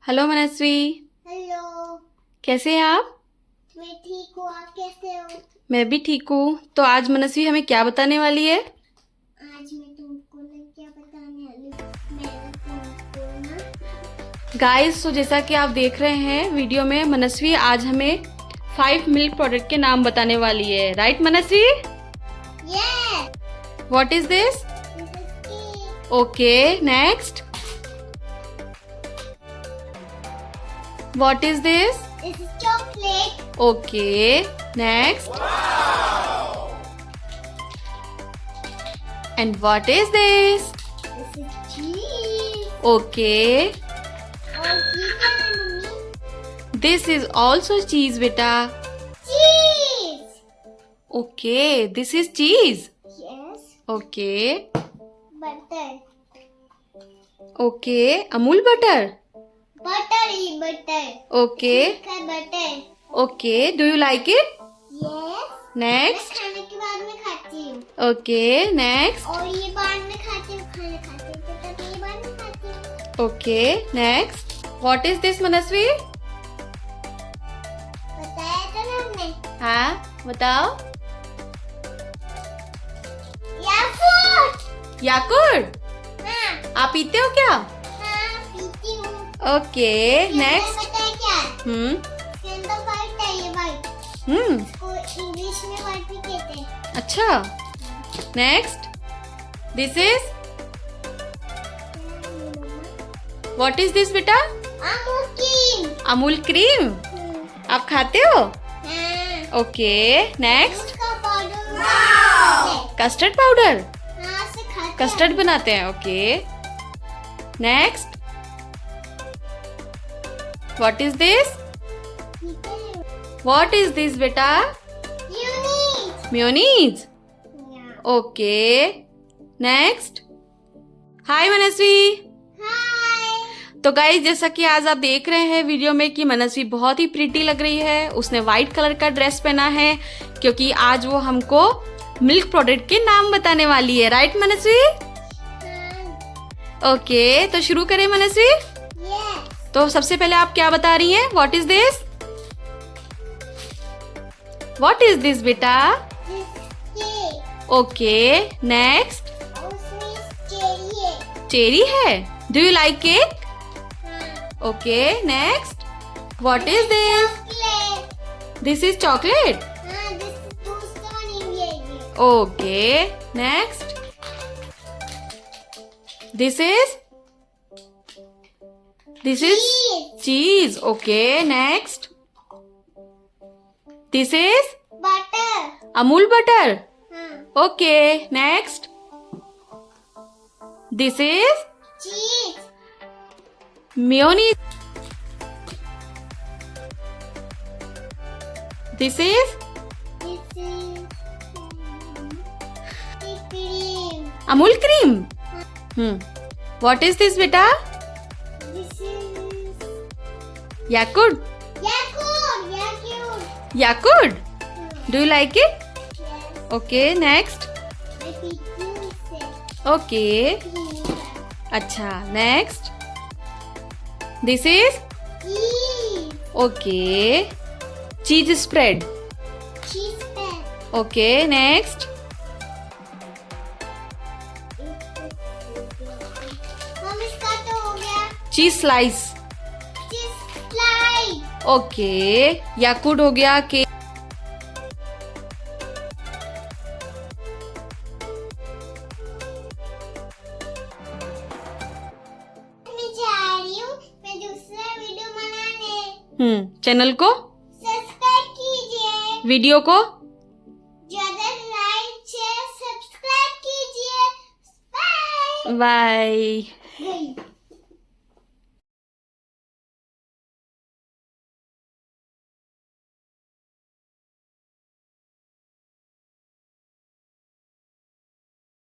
Hello मनस्वी। Hello. कैसे हैं आप? मैं ठीक हूँ, आप कैसे हो? मैं भी ठीक हूँ। तो आज मनस्वी हमें क्या बताने वाली है? आज मैं तुमको ना क्या बताने वाली हूँ। मैं तुमको ना गाइस, तो जैसा कि आप देख रहे हैं वीडियो में, मनस्वी आज हमें 5 मिल्क प्रोडक्ट के नाम बताने वाली है। Right Manasvi? Yes, what is this? This is cake. Okay, next. What is this? This is chocolate. Okay, next. And what is this? This is cheese. Okay, और ये क्या है mummy? This is also cheese बेटा। Cheese. Okay, this is cheese. Yes. Okay, butter. Okay, Amul butter. Butter ही butter. Okay, का butter. Okay, do you like it? Yes. मैं next. खाने के बाद में खाती हूँ। Okay, next. और ये बाद में खाती हूँ, खाना खाते हैं तो ये बाद में खाती हूँ। Okay, next. What is this Manasvi? बताया था ना हमने। हाँ, बताओ। याकूट। याकुर्ट। हाँ आप पीते हो क्या? हाँ पीती हूँ। Okay, next. पता है क्या है? हम्म इसके अंदर वाइट है, ये वाइट। हम्म इसको इंग्लिश में वाइट भी कहते हैं। अच्छा, next. This is, what is this बेटा? अमुकीन। अमूल क्रीम। आप खाते हो? हाँ। Okay, next. उसका पाउडर कस्टर्ड पाउडर। हाँ से खाते हैं। कस्टर्ड बनाते हैं। Okay, next. What is this? What is this बेटा? यूनिक। Mayonnaise. Okay, next. Hi Manasvi. Hi. तो गाइस, जैसा कि आज आप देख रहे हैं वीडियो में कि मनस्वी बहुत ही प्रिटी लग रही है। उसने व्हाइट कलर का ड्रेस पहना है क्योंकि आज वो हमको मिल्क प्रोडक्ट के नाम बताने वाली है। राइट मनस्वी? ओके, तो शुरू करें मनस्वी। यस। तो सबसे पहले आप क्या बता रही हैं? What is this? What is this बेटा? Okay, next. चेरी है। Do you like cake? Okay, next. What is this? This is chocolate. Okay, next. This is cheese. Okay, next. This is butter. Amul butter. हाँ। Okay, next. This is cheese. Mayonnaise. This is cream. Amul cream. What is this बेटा? This is Yakult. Yakult. Yakult. Yakult. Do you like it? Yes. Okay, next. I pick you say okay, अच्छा, next. This is cheese. Okay, cheese spread. Cheese pan. Okay, next. हम इसका तो हो गया। Cheese slice. Cheese slice. Okay, Yakult हो गया। के मैं जा रही हूँ, मैं दूसरा वीडियो बनाने। चैनल को, सब्सक्राइब कीजिए। वीडियो को ज्यादा लाइक शेयर सब्सक्राइब कीजिए। बाय। बाय। गई।